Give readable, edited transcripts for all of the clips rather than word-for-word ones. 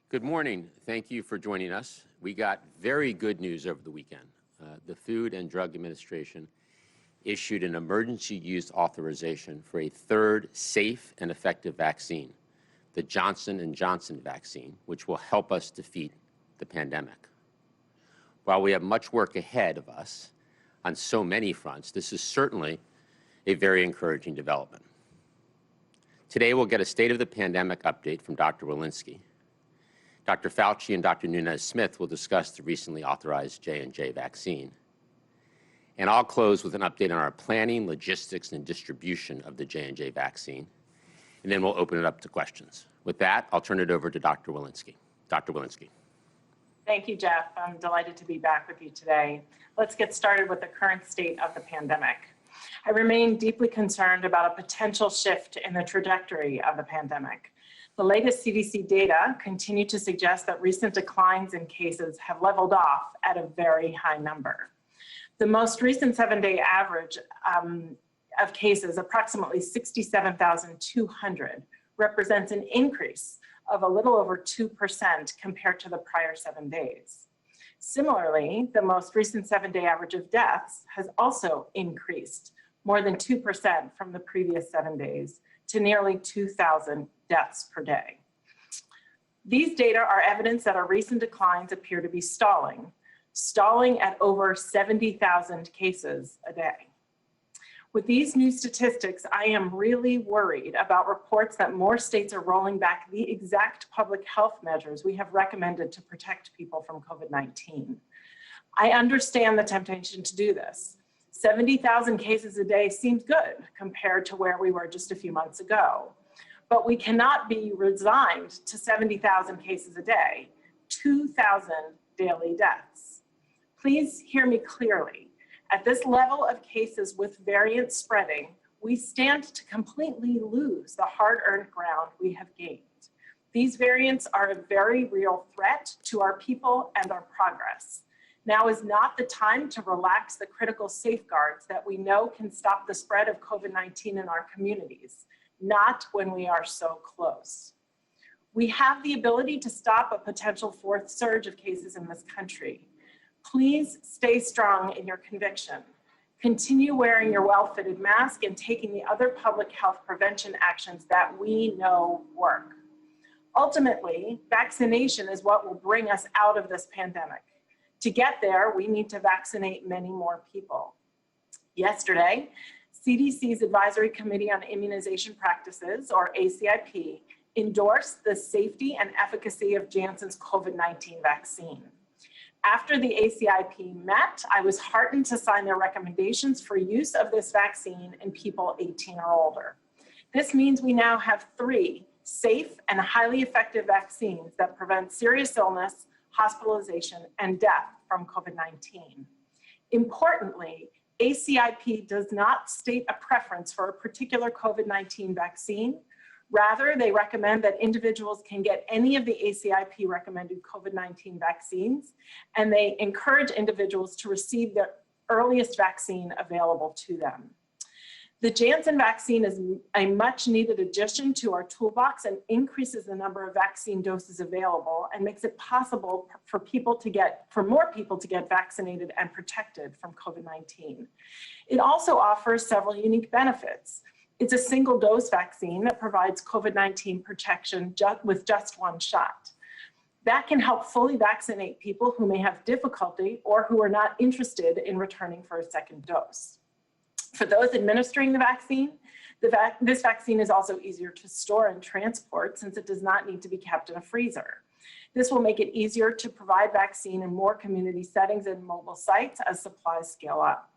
Good morning. Thank you for joining us. We got very good news over the weekend. The Food and Drug Administration issued an emergency use authorization for a third safe and effective vaccine, the Johnson & Johnson vaccine, which will help us defeat the pandemic. While we have much work ahead of us on so many fronts, this is certainly a very encouraging development. Today, we'll get a state of the pandemic update from Dr. Walensky. Dr. Fauci and Dr. Nunez-Smith will discuss the recently authorized J&J vaccine. And I'll close with an update on our planning, logistics, and distribution of the J&J vaccine. And then we'll open it up to questions. With that, I'll turn it over to Dr. Walensky. Dr. Walensky. Thank you, Jeff. I'm delighted to be back with you today. Let's get started with the current state of the pandemic. I remain deeply concerned about a potential shift in the trajectory of the pandemic. The latest CDC data continue to suggest that recent declines in cases have leveled off at a very high number. The most recent 7-day average of cases, approximately 67,200, represents an increase of a little over 2% compared to the prior 7 days. Similarly, the most recent 7-day average of deaths has also increased more than 2% from the previous 7 days to nearly 2,000 deaths per day. These data are evidence that our recent declines appear to be stalling at over 70,000 cases a day. With these new statistics, I am really worried about reports that more states are rolling back the exact public health measures we have recommended to protect people from COVID-19. I understand the temptation to do this. 70,000 cases a day seems good compared to where we were just a few months ago. But we cannot be resigned to 70,000 cases a day, 2,000 daily deaths. Please hear me clearly. At this level of cases with variants spreading, we stand to completely lose the hard-earned ground we have gained. These variants are a very real threat to our people and our progress. Now is not the time to relax the critical safeguards that we know can stop the spread of COVID-19 in our communities, not when we are so close. We have the ability to stop a potential fourth surge of cases in this country. Please stay strong in your conviction. Continue wearing your well-fitted mask and taking the other public health prevention actions that we know work. Ultimately, vaccination is what will bring us out of this pandemic. To get there, we need to vaccinate many more people. Yesterday, CDC's Advisory Committee on Immunization Practices, or ACIP, endorsed the safety and efficacy of Janssen's COVID-19 vaccine. After the ACIP met, I was heartened to sign their recommendations for use of this vaccine in people 18 or older. This means we now have 3 safe and highly effective vaccines that prevent serious illness, hospitalization, and death from COVID-19. Importantly, ACIP does not state a preference for a particular COVID-19 vaccine. Rather, they recommend that individuals can get any of the ACIP recommended COVID-19 vaccines, and they encourage individuals to receive the earliest vaccine available to them. The Janssen vaccine is a much needed addition to our toolbox and increases the number of vaccine doses available and makes it possible for more people to get vaccinated and protected from COVID-19. It also offers several unique benefits. It's a single dose vaccine that provides COVID-19 protection with just 1 shot. That can help fully vaccinate people who may have difficulty or who are not interested in returning for a second dose. For those administering the vaccine, this vaccine is also easier to store and transport since it does not need to be kept in a freezer. This will make it easier to provide vaccine in more community settings and mobile sites as supplies scale up.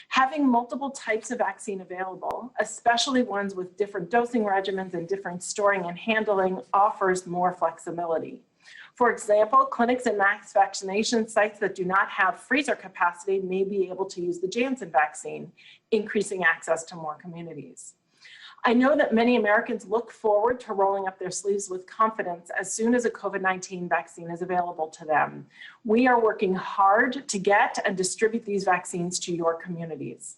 Having multiple types of vaccine available, especially ones with different dosing regimens and different storing and handling, offers more flexibility. For example, clinics and mass vaccination sites that do not have freezer capacity may be able to use the Janssen vaccine, increasing access to more communities. I know that many Americans look forward to rolling up their sleeves with confidence as soon as a COVID-19 vaccine is available to them. We are working hard to get and distribute these vaccines to your communities.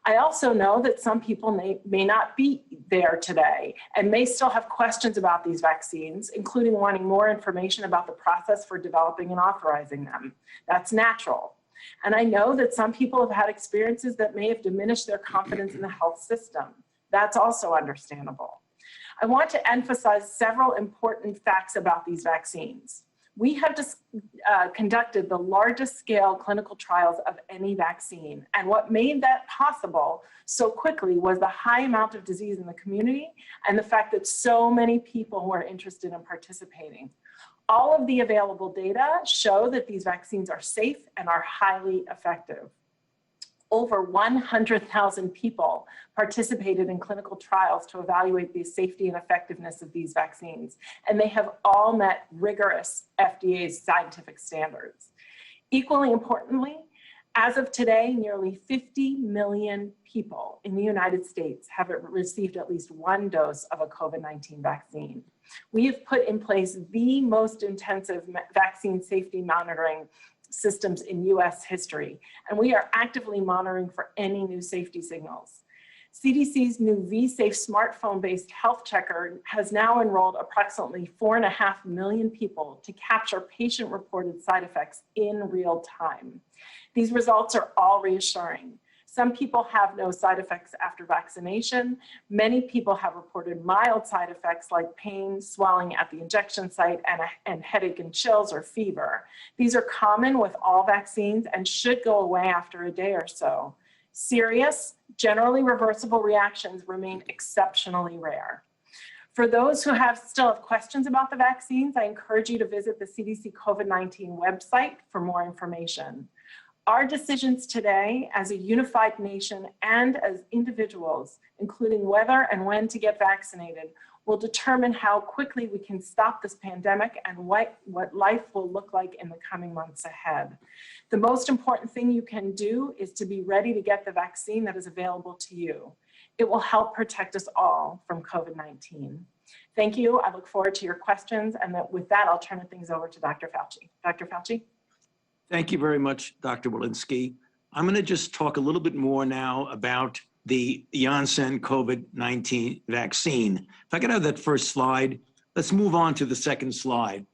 I also know that some people may not be there today and may still have questions about these vaccines, including wanting more information about the process for developing and authorizing them. That's natural. And I know that some people have had experiences that may have diminished their confidence in the health system. That's also understandable. I want to emphasize several important facts about these vaccines. We have conducted the largest scale clinical trials of any vaccine. And what made that possible so quickly was the high amount of disease in the community and the fact that so many people were interested in participating. All of the available data show that these vaccines are safe and are highly effective. Over 100,000 people participated in clinical trials to evaluate the safety and effectiveness of these vaccines, and they have all met rigorous FDA scientific standards. Equally importantly, as of today, nearly 50 million people in the United States have received at least one dose of a COVID-19 vaccine. We have put in place the most intensive vaccine safety monitoring systems in US history, and we are actively monitoring for any new safety signals. CDC's new V-Safe smartphone-based health checker has now enrolled approximately 4.5 million people to capture patient-reported side effects in real time. These results are all reassuring. Some people have no side effects after vaccination. Many people have reported mild side effects like pain, swelling at the injection site, and headache and chills or fever. These are common with all vaccines and should go away after a day or so. Serious, generally reversible reactions remain exceptionally rare. For those who still have questions about the vaccines, I encourage you to visit the CDC COVID-19 website for more information. Our decisions today as a unified nation and as individuals, including whether and when to get vaccinated, will determine how quickly we can stop this pandemic and what life will look like in the coming months ahead. The most important thing you can do is to be ready to get the vaccine that is available to you. It will help protect us all from COVID-19. Thank you. I look forward to your questions. And with that, I'll turn things over to Dr. Fauci. Dr. Fauci? Thank you very much, Dr. Walensky. I'm going to just talk a little bit more now about the Janssen COVID-19 vaccine. If I could have that first slide, let's move on to the second slide.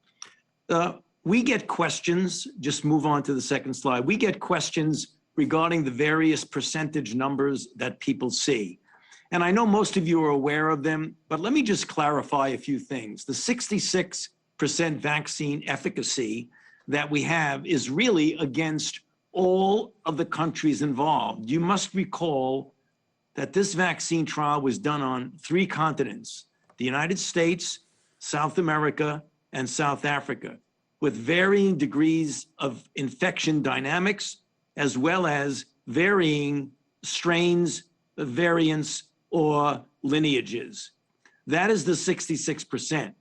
We get questions, just move on to the second slide. We get questions regarding the various percentage numbers that people see. And I know most of you are aware of them, but let me just clarify a few things. The 66% vaccine efficacy that we have is really against all of the countries involved. You must recall that this vaccine trial was done on 3 continents, the United States, South America, and South Africa, with varying degrees of infection dynamics, as well as varying strains, variants, or lineages. That is the 66%.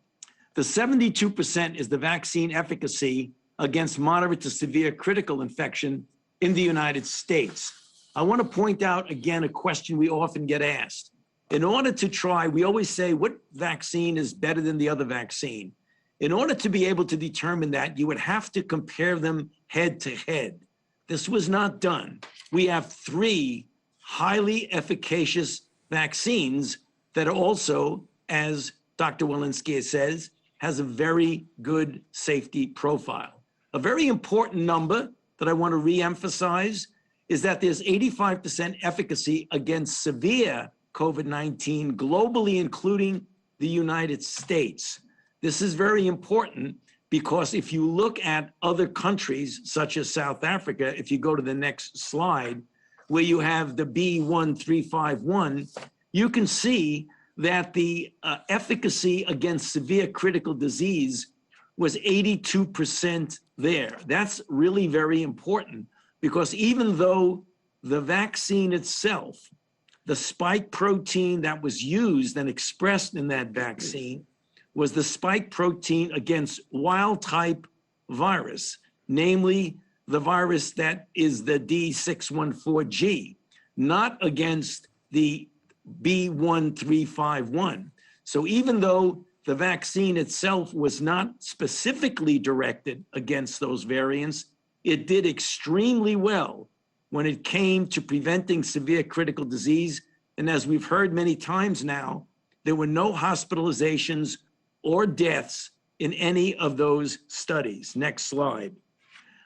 The 72% is the vaccine efficacy against moderate to severe critical infection in the United States. I want to point out again a question we often get asked. In order to try, we always say, what vaccine is better than the other vaccine? In order to be able to determine that, you would have to compare them head to head. This was not done. We have 3 highly efficacious vaccines that are also, as Dr. Walensky says, has a very good safety profile. A very important number that I want to reemphasize is that there's 85% efficacy against severe COVID-19 globally, including the United States. This is very important because if you look at other countries, such as South Africa, if you go to the next slide, where you have the B1351, you can see that the efficacy against severe critical disease was 82% there. That's really very important because even though the vaccine itself, the spike protein that was used and expressed in that vaccine was the spike protein against wild type virus, namely the virus that is the D614G, not against the B1351. So even though the vaccine itself was not specifically directed against those variants, it did extremely well when it came to preventing severe critical disease. And as we've heard many times now, there were no hospitalizations or deaths in any of those studies. Next slide.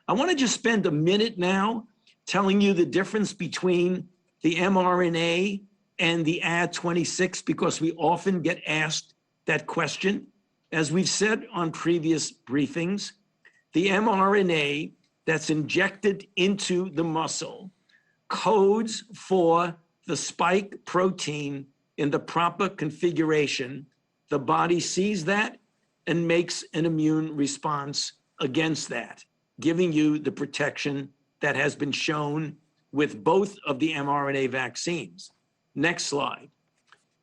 I want to just spend a minute now telling you the difference between the mRNA and the Ad26, because we often get asked that question. As we've said on previous briefings, the mRNA that's injected into the muscle codes for the spike protein in the proper configuration. The body sees that and makes an immune response against that, giving you the protection that has been shown with both of the mRNA vaccines. Next slide.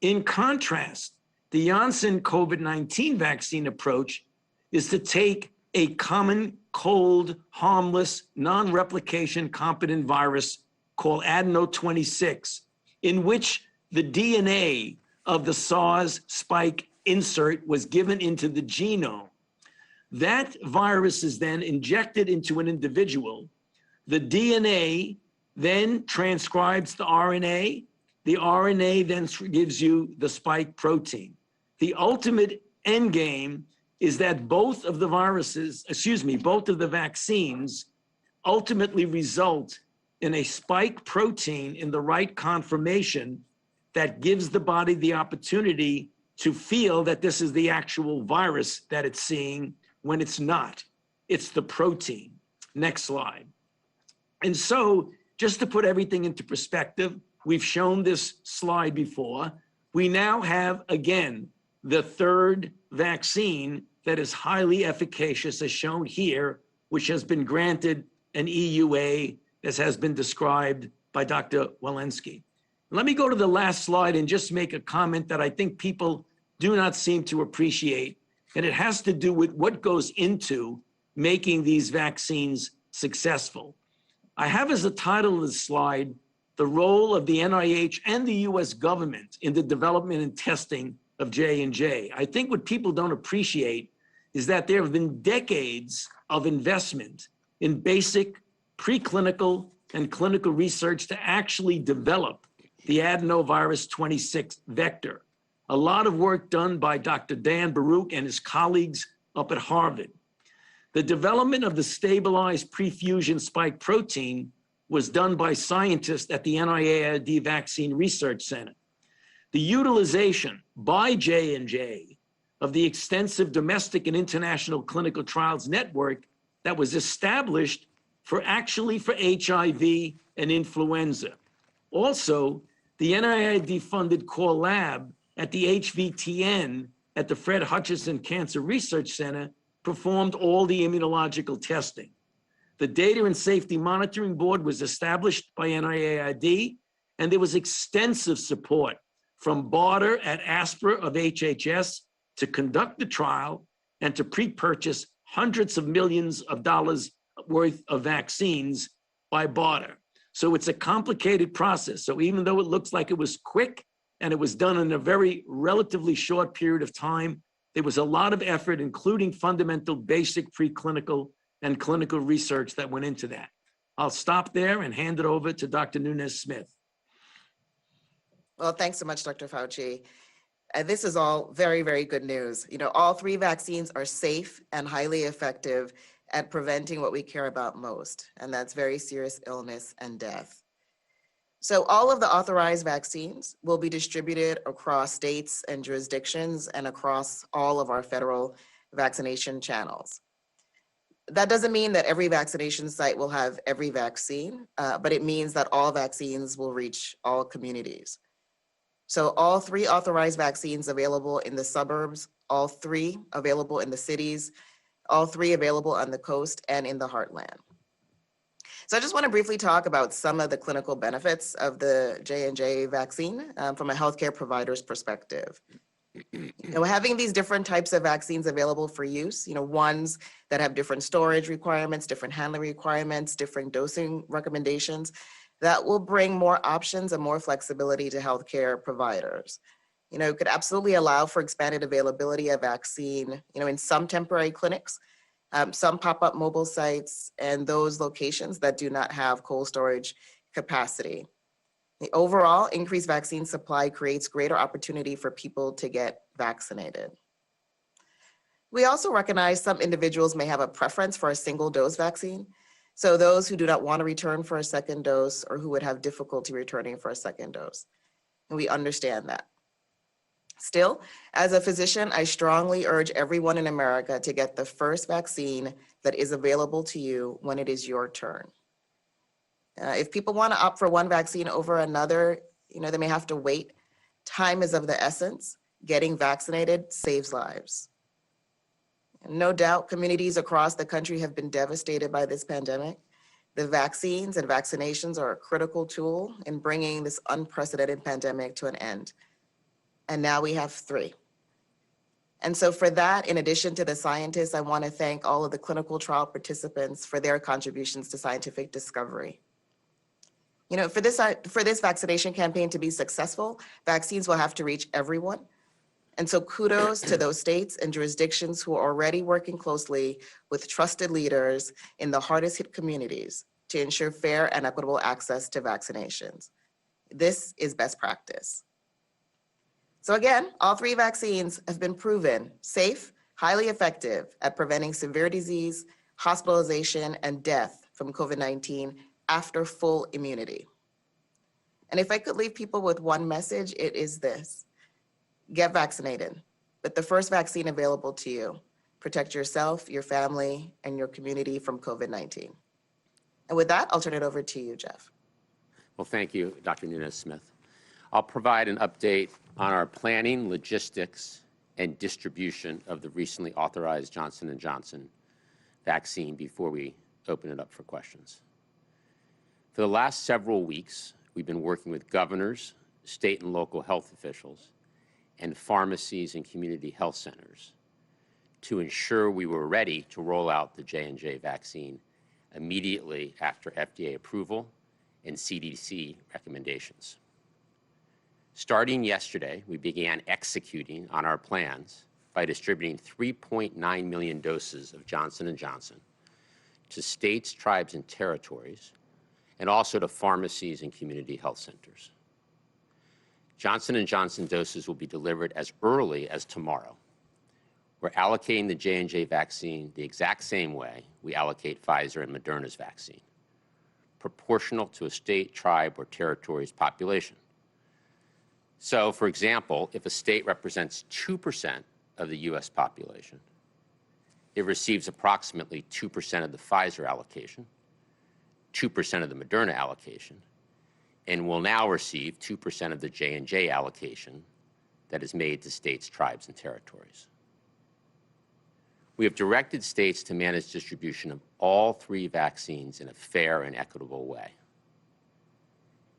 In contrast, the Janssen COVID-19 vaccine approach is to take a common cold, harmless, non-replication competent virus called adeno-26, in which the DNA of the SARS spike insert was given into the genome. That virus is then injected into an individual. The DNA then transcribes the RNA. The RNA then gives you the spike protein. The ultimate end game is that both of the vaccines ultimately result in a spike protein in the right conformation that gives the body the opportunity to feel that this is the actual virus that it's seeing when it's not. It's the protein. Next slide. And so, just to put everything into perspective, we've shown this slide before. We now have, again, the third vaccine that is highly efficacious, as shown here, which has been granted an EUA, as has been described by Dr. Walensky. Let me go to the last slide and just make a comment that I think people do not seem to appreciate, and it has to do with what goes into making these vaccines successful. I have as the title of the slide, the role of the NIH and the US government in the development and testing of J&J. I think what people don't appreciate is that there have been decades of investment in basic preclinical and clinical research to actually develop the adenovirus 26 vector. A lot of work done by Dr. Dan Baruch and his colleagues up at Harvard. The development of the stabilized prefusion spike protein was done by scientists at the NIAID Vaccine Research Center. The utilization by J&J of the extensive domestic and international clinical trials network that was established for HIV and influenza. Also, the NIAID-funded core lab at the HVTN at the Fred Hutchinson Cancer Research Center performed all the immunological testing. The Data and Safety Monitoring Board was established by NIAID, and there was extensive support from BARDA at ASPR of HHS to conduct the trial and to pre-purchase hundreds of millions of dollars worth of vaccines by BARDA. So it's a complicated process. So even though it looks like it was quick and it was done in a very relatively short period of time, there was a lot of effort, including fundamental basic preclinical and clinical research that went into that. I'll stop there and hand it over to Dr. Nunes-Smith. Well, thanks so much, Dr. Fauci. This is all very, very good news. You know, all three vaccines are safe and highly effective at preventing what we care about most, and that's very serious illness and death. So all of the authorized vaccines will be distributed across states and jurisdictions and across all of our federal vaccination channels. That doesn't mean that every vaccination site will have every vaccine, but it means that all vaccines will reach all communities. So all three authorized vaccines available in the suburbs, all three available in the cities, all three available on the coast and in the heartland. So I just want to briefly talk about some of the clinical benefits of the J&J vaccine from a healthcare provider's perspective. You know, having these different types of vaccines available for use, you know, ones that have different storage requirements, different handling requirements, different dosing recommendations, that will bring more options and more flexibility to healthcare providers. You know, it could absolutely allow for expanded availability of vaccine, you know, in some temporary clinics, some pop-up mobile sites, and those locations that do not have cold storage capacity. The overall increased vaccine supply creates greater opportunity for people to get vaccinated. We also recognize some individuals may have a preference for a single dose vaccine. So those who do not want to return for a second dose or who would have difficulty returning for a second dose. And we understand that. Still, as a physician, I strongly urge everyone in America to get the first vaccine that is available to you when it is your turn. If people want to opt for one vaccine over another, they may have to wait. Time is of the essence. Getting vaccinated saves lives. No doubt, communities across the country have been devastated by this pandemic. The vaccines and vaccinations are a critical tool in bringing this unprecedented pandemic to an end. And now we have 3. And so for that, in addition to the scientists, I want to thank all of the clinical trial participants for their contributions to scientific discovery. For this vaccination campaign to be successful, vaccines will have to reach everyone. And so kudos to those states and jurisdictions who are already working closely with trusted leaders in the hardest hit communities to ensure fair and equitable access to vaccinations. This is best practice. So again, all 3 vaccines have been proven safe, highly effective at preventing severe disease, hospitalization, and death from COVID-19 after full immunity. And if I could leave people with one message, it is this: get vaccinated, but the first vaccine available to you. Protect yourself, your family, and your community from COVID-19. And with that, I'll turn it over to you, Jeff. Well, thank you, Dr. Nunes-Smith. I'll provide an update on our planning, logistics, and distribution of the recently authorized Johnson & Johnson vaccine before we open it up for questions. For the last several weeks, we've been working with governors, state and local health officials, and pharmacies and community health centers to ensure we were ready to roll out the J&J vaccine immediately after FDA approval and CDC recommendations. Starting yesterday, we began executing on our plans by distributing 3.9 million doses of Johnson & Johnson to states, tribes, and territories, and also to pharmacies and community health centers. Johnson & Johnson doses will be delivered as early as tomorrow. We're allocating the J&J vaccine the exact same way we allocate Pfizer and Moderna's vaccine, proportional to a state, tribe, or territory's population. So, for example, if a state represents 2% of the U.S. population, it receives approximately 2% of the Pfizer allocation, 2% of the Moderna allocation, and will now receive 2% of the J&J allocation that is made to states, tribes, and territories. We have directed states to manage distribution of all 3 vaccines in a fair and equitable way.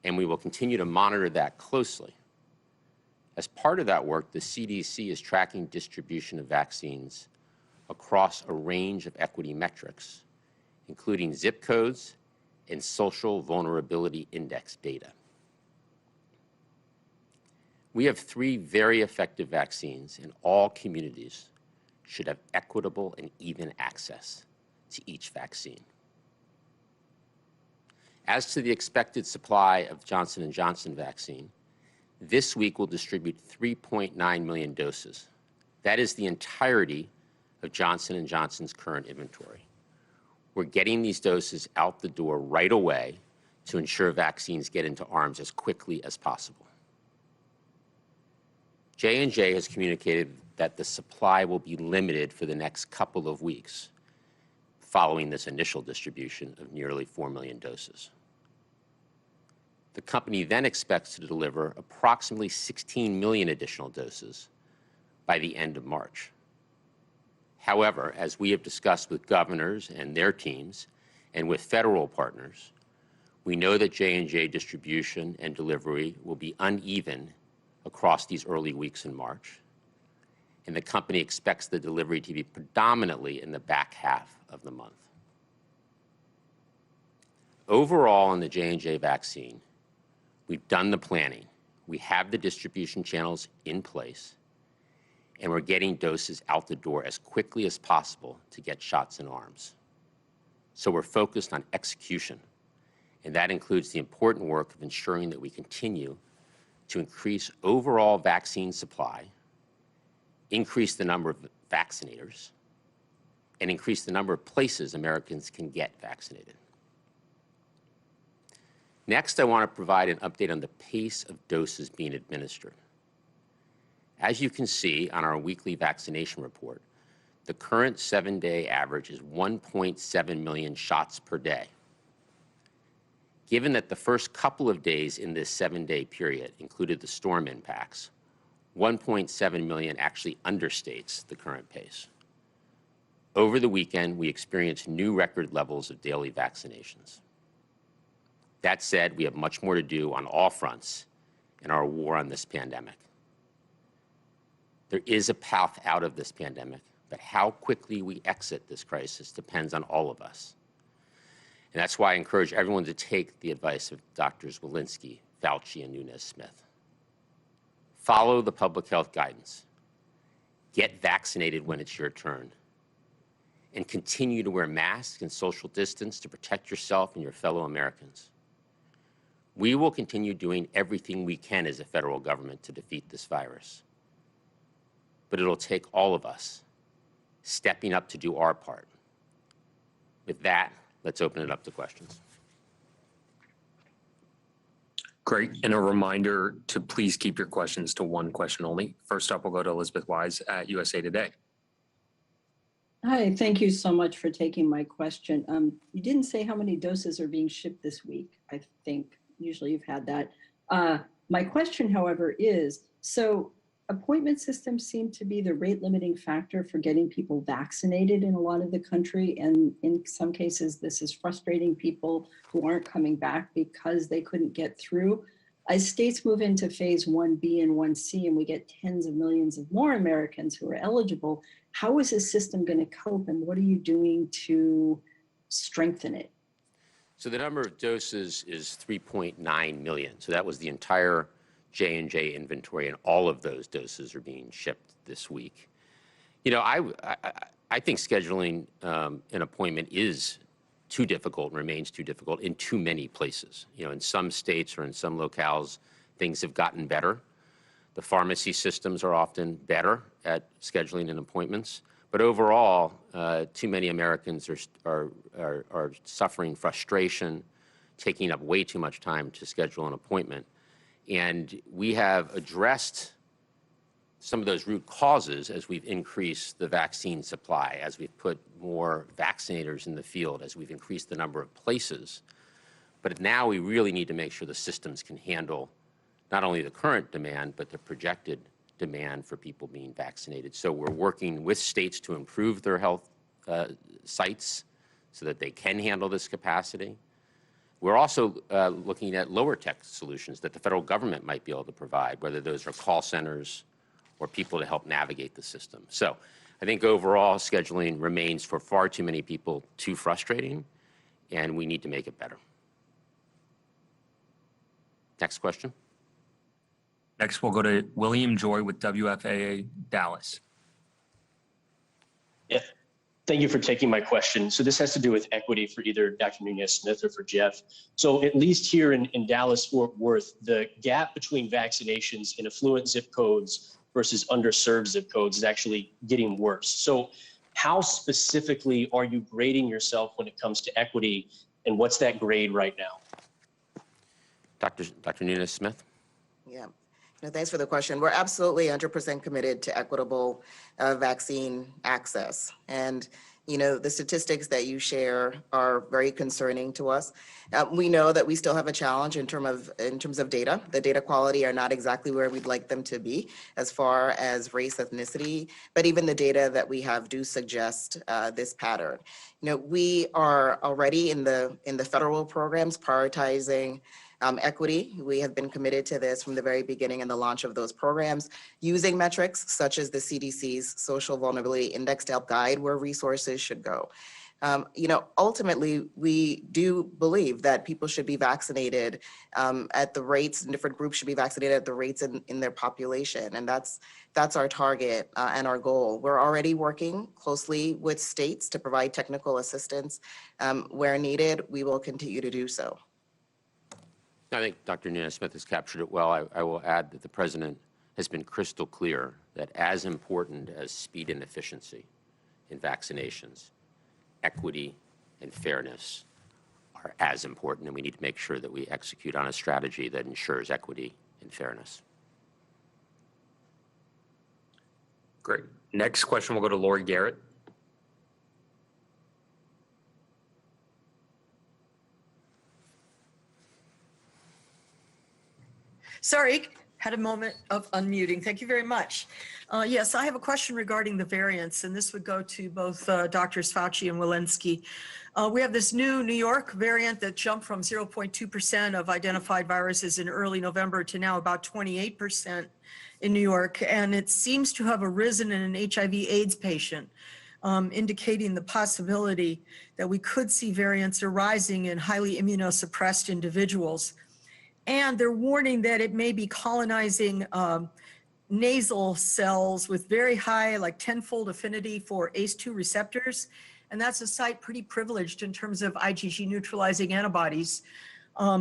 And we will continue to monitor that closely. As part of that work, the CDC is tracking distribution of vaccines across a range of equity metrics, including zip codes and social vulnerability index data. We have 3 very effective vaccines, and all communities should have equitable and even access to each vaccine. As to the expected supply of Johnson & Johnson vaccine, this week we'll distribute 3.9 million doses. That is the entirety of Johnson & Johnson's current inventory. We're getting these doses out the door right away to ensure vaccines get into arms as quickly as possible. J&J has communicated that the supply will be limited for the next couple of weeks following this initial distribution of nearly 4 million doses. The company then expects to deliver approximately 16 million additional doses by the end of March. However, as we have discussed with governors and their teams and with federal partners, we know that J&J distribution and delivery will be uneven across these early weeks in March, and the company expects the delivery to be predominantly in the back half of the month. Overall, on the J&J vaccine, we've done the planning. We have the distribution channels in place, and we're getting doses out the door as quickly as possible to get shots in arms. So we're focused on execution And that includes the important work of ensuring that we continue to increase overall vaccine supply, increase the number of vaccinators, and increase the number of places Americans can get vaccinated. Next, I want to provide an update on the pace of doses being administered. As you can see on our weekly vaccination report, the current 7-day average is 1.7 million shots per day. Given that the first couple of days in this 7-day period included the storm impacts, 1.7 million actually understates the current pace. Over the weekend, we experienced new record levels of daily vaccinations. That said, we have much more to do on all fronts in our war on this pandemic. There is a path out of this pandemic, but how quickly we exit this crisis depends on all of us. And that's why I encourage everyone to take the advice of Drs. Walensky, Fauci, and Nunes-Smith. Follow the public health guidance. Get vaccinated when it's your turn. And continue to wear masks and social distance to protect yourself and your fellow Americans. We will continue doing everything we can as a federal government to defeat this virus. But it'll take all of us stepping up to do our part. With that, let's open it up to questions. Great. And a reminder to please keep your questions to one question only. First up, we'll go to Elizabeth Wise at USA Today. Hi, thank you so much for taking my question. You didn't say how many doses are being shipped this week. I think usually you've had that. My question, however, is, so appointment systems seem to be the rate limiting factor for getting people vaccinated in a lot of the country. And in some cases, this is frustrating people who aren't coming back because they couldn't get through. As states move into phase 1B and 1C, and we get tens of millions of more Americans who are eligible, how is this system going to cope, and what are you doing to strengthen it? So the number of doses is 3.9 million. So that was the entire J&J inventory, and all of those doses are being shipped this week. You know, I think scheduling an appointment is too difficult and remains too difficult in too many places. You know, in some states or in some locales, things have gotten better. The pharmacy systems are often better at scheduling in appointments. But overall, too many Americans are suffering frustration, taking up way too much time to schedule an appointment. And we have addressed some of those root causes as we've increased the vaccine supply, as we've put more vaccinators in the field, as we've increased the number of places. But now we really need to make sure the systems can handle not only the current demand, but the projected demand for people being vaccinated. So we're working with states to improve their health sites so that they can handle this capacity. We're also looking at lower tech solutions that the federal government might be able to provide, whether those are call centers or people to help navigate the system. So I think overall scheduling remains for far too many people too frustrating, and we need to make it better. Next question. Next, we'll go to William Joy with WFAA Dallas. Yeah, thank you for taking my question. So this has to do with equity for either Dr. Nunes-Smith or for Jeff. So at least here in Dallas-Fort Worth, the gap between vaccinations in affluent zip codes versus underserved zip codes is actually getting worse. So how specifically are you grading yourself when it comes to equity, and what's that grade right now? Dr. Nunes-Smith? Yeah. No, thanks for the question. We're absolutely 100% committed to equitable vaccine access. And, you know, the statistics that you share are very concerning to us. We know that we still have a challenge in terms of data. The data quality are not exactly where we'd like them to be as far as race, ethnicity, but even the data that we have do suggest this pattern. You know, we are already in the federal programs prioritizing equity. We have been committed to this from the very beginning in the launch of those programs, using metrics such as the CDC's Social Vulnerability Index to help guide where resources should go. You know, ultimately, we do believe that people should be vaccinated at the rates, and different groups should be vaccinated at the rates in their population. And that's our target and our goal. We're already working closely with states to provide technical assistance where needed. We will continue to do so. I think Dr. Nunez-Smith has captured it well. I will add that the President has been crystal clear that as important as speed and efficiency in vaccinations, equity and fairness are as important, and we need to make sure that we execute on a strategy that ensures equity and fairness. Great. Next question will go to Lori Garrett. Sorry, had a moment of unmuting. Thank you very much. Yes, I have a question regarding the variants, and this would go to both Drs. Fauci and Walensky. We have this new New York variant that jumped from 0.2% of identified viruses in early November to now about 28% in New York, and it seems to have arisen in an HIV/AIDS patient, indicating the possibility that we could see variants arising in highly immunosuppressed individuals. And they're warning that it may be colonizing nasal cells with very high, like 10-fold affinity for ACE2 receptors. And that's a site pretty privileged in terms of IgG neutralizing antibodies.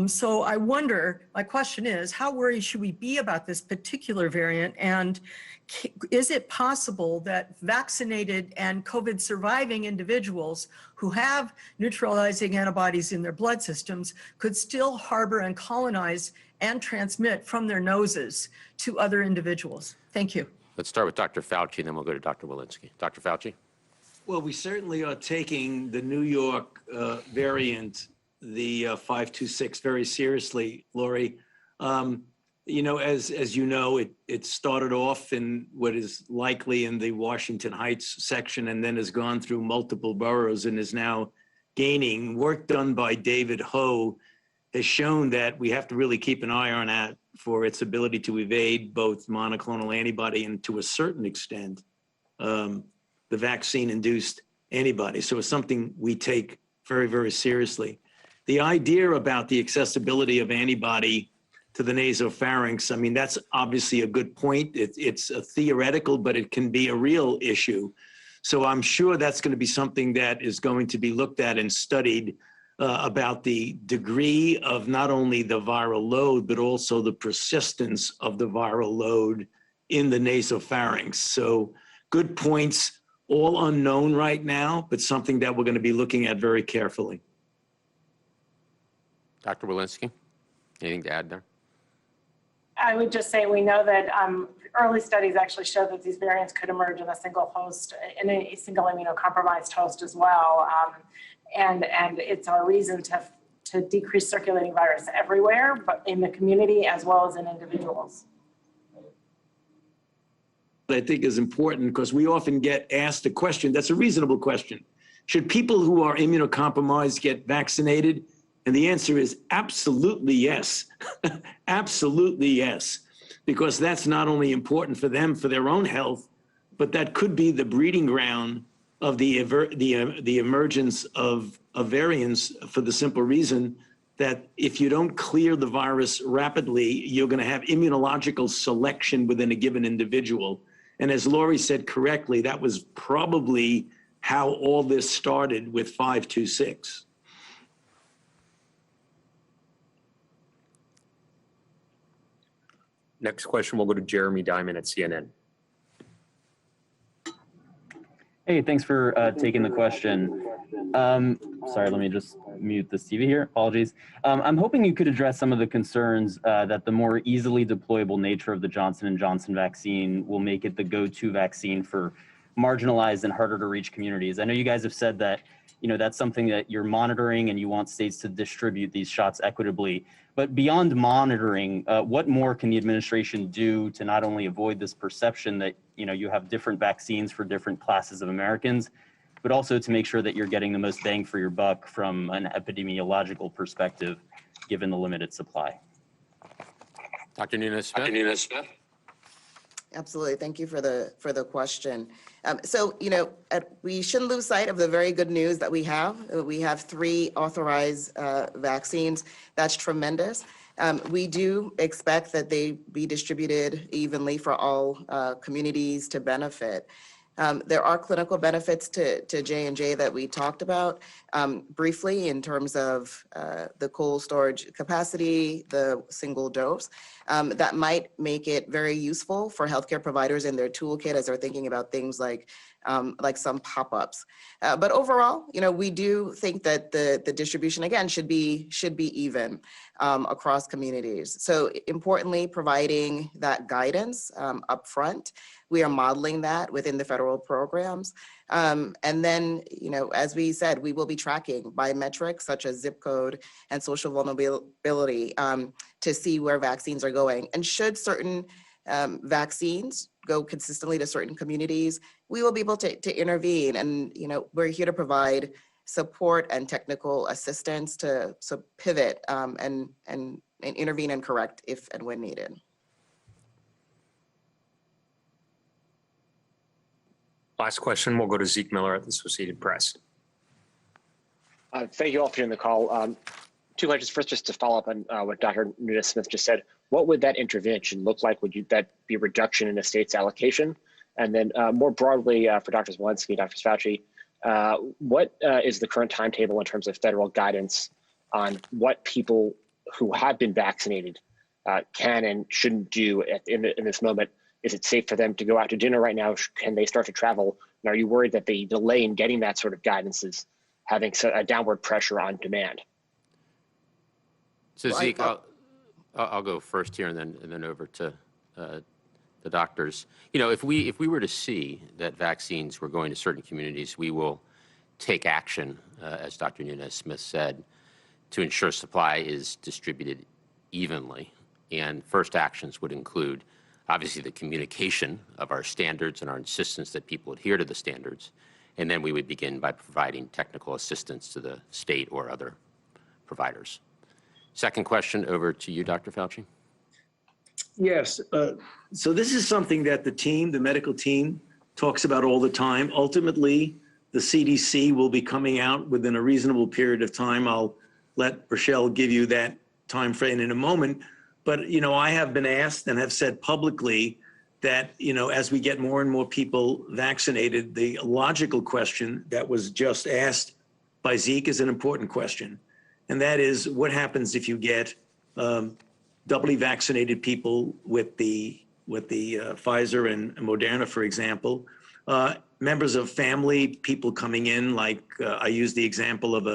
So I wonder, my question is, how worried should we be about this particular variant? And is it possible that vaccinated and COVID surviving individuals who have neutralizing antibodies in their blood systems could still harbor and colonize and transmit from their noses to other individuals? Thank you. Let's start with Dr. Fauci, and then we'll go to Dr. Walensky. Dr. Fauci? Well, we certainly are taking the New York variant, the 526, very seriously, Lori. You know, as you know, it started off in what is likely in the Washington Heights section and then has gone through multiple boroughs and is now gaining. Work done by David Ho has shown that we have to really keep an eye on that for its ability to evade both monoclonal antibody and, to a certain extent, the vaccine-induced antibody. So it's something we take very, very seriously. The idea about the accessibility of antibody to the nasopharynx, I mean, that's obviously a good point. It's a theoretical, but it can be a real issue. So I'm sure that's going to be something that is going to be looked at and studied about the degree of not only the viral load, but also the persistence of the viral load in the nasopharynx. So good points, all unknown right now, but something that we're going to be looking at very carefully. Dr. Walensky, anything to add there? I would just say we know that early studies actually show that these variants could emerge in a single host, in a single immunocompromised host as well. And it's our reason to decrease circulating virus everywhere, but in the community as well as in individuals. I think is important because we often get asked a question that's a reasonable question. Should people who are immunocompromised get vaccinated? And the answer is absolutely yes. Absolutely yes. Because that's not only important for them, for their own health, but that could be the breeding ground of the emergence of variants, for the simple reason that if you don't clear the virus rapidly, you're going to have immunological selection within a given individual. And as Lori said correctly, that was probably how all this started with 526. Next question will go to Jeremy Diamond at CNN. Hey, thanks for taking the question. Sorry, let me just mute this TV here. Apologies. I'm hoping you could address some of the concerns that the more easily deployable nature of the Johnson & Johnson vaccine will make it the go-to vaccine for marginalized and harder to reach communities. I know you guys have said that, you know, that's something that you're monitoring and you want states to distribute these shots equitably. But beyond monitoring, what more can the administration do to not only avoid this perception that, you know, you have different vaccines for different classes of Americans, but also to make sure that you're getting the most bang for your buck from an epidemiological perspective, given the limited supply? Dr. Nunez-Smith. Absolutely. Thank you for the question. So, you know, we shouldn't lose sight of the very good news that we have. We have 3 authorized vaccines. That's tremendous. We do expect that they be distributed evenly for all communities to benefit. There are clinical benefits to J&J that we talked about briefly in terms of the cold storage capacity, the single dose. That might make it very useful for healthcare providers in their toolkit as they're thinking about things like some pop-ups. But overall, we do think that the distribution, again, should be even across communities. So importantly, providing that guidance upfront. We are modeling that within the federal programs. And then, as we said, we will be tracking biometrics such as zip code and social vulnerability to see where vaccines are going. And should certain vaccines go consistently to certain communities, we will be able to intervene. And, we're here to provide support and technical assistance to pivot and intervene and correct if and when needed. Last question, we'll go to Zeke Miller at the Associated Press. Thank you all for doing the call. Two questions. First, just to follow up on what Dr. Nunez-Smith just said, what would that intervention look like? Would that be a reduction in a state's allocation? And then more broadly for Drs. Walensky, Dr. Fauci, what is the current timetable in terms of federal guidance on what people who have been vaccinated can and shouldn't do in this moment? Is it safe for them to go out to dinner right now? Can they start to travel? And are you worried that the delay in getting that sort of guidance is having a downward pressure on demand? So Zeke, I'll go first here and then over to the doctors. If we were to see that vaccines were going to certain communities, we will take action, as Dr. Nunez-Smith said, to ensure supply is distributed evenly. And first actions would include, obviously, the communication of our standards and our insistence that people adhere to the standards. And then we would begin by providing technical assistance to the state or other providers. Second question, over to you, Dr. Fauci. Yes. So this is something that the medical team talks about all the time. Ultimately, the CDC will be coming out within a reasonable period of time. I'll let Rochelle give you that time frame in a moment. But, I have been asked and have said publicly that, as we get more and more people vaccinated, the logical question that was just asked by Zeke is an important question. And that is, what happens if you get doubly vaccinated people with the Pfizer and Moderna, for example, members of family, people coming in, like I use the example of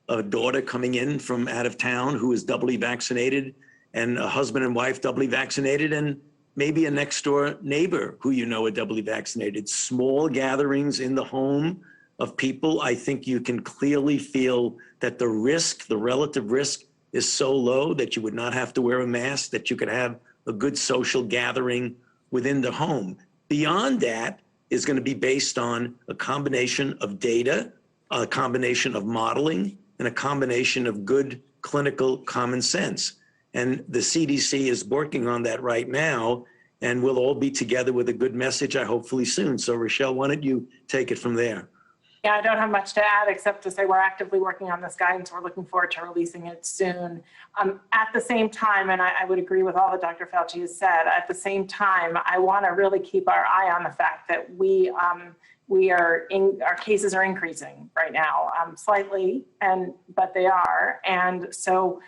a daughter coming in from out of town who is doubly vaccinated, and a husband and wife doubly vaccinated, and maybe a next door neighbor who are doubly vaccinated. Small gatherings in the home of people, I think you can clearly feel that the relative risk is so low that you would not have to wear a mask, that you could have a good social gathering within the home. Beyond that is going to be based on a combination of data, a combination of modeling, and a combination of good clinical common sense. And the CDC is working on that right now, and we'll all be together with a good message, hopefully soon. So Rochelle, why don't you take it from there? Yeah, I don't have much to add except to say we're actively working on this guidance. We're looking forward to releasing it soon. At the same time, and I would agree with all that Dr. Fauci has said, at the same time, I want to really keep our eye on the fact that our cases are increasing right now, slightly, but they are. And so,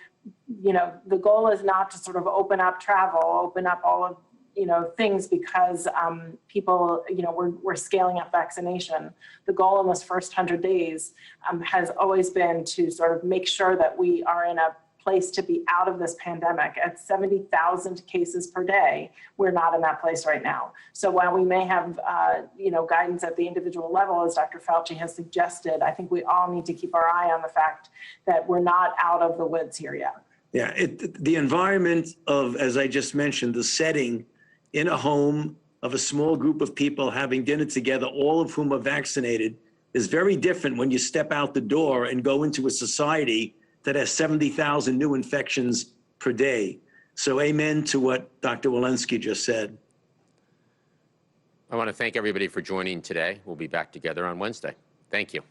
the goal is not to sort of open up travel, open up all of things because people, we're scaling up vaccination. The goal in this first 100 days has always been to sort of make sure that we are in a place to be out of this pandemic. At 70,000 cases per day, we're not in that place right now. So while we may have, guidance at the individual level, as Dr. Fauci has suggested, I think we all need to keep our eye on the fact that we're not out of the woods here yet. Yeah, the environment of, as I just mentioned, the setting in a home of a small group of people having dinner together, all of whom are vaccinated, is very different when you step out the door and go into a society that has 70,000 new infections per day. So amen to what Dr. Walensky just said. I want to thank everybody for joining today. We'll be back together on Wednesday. Thank you.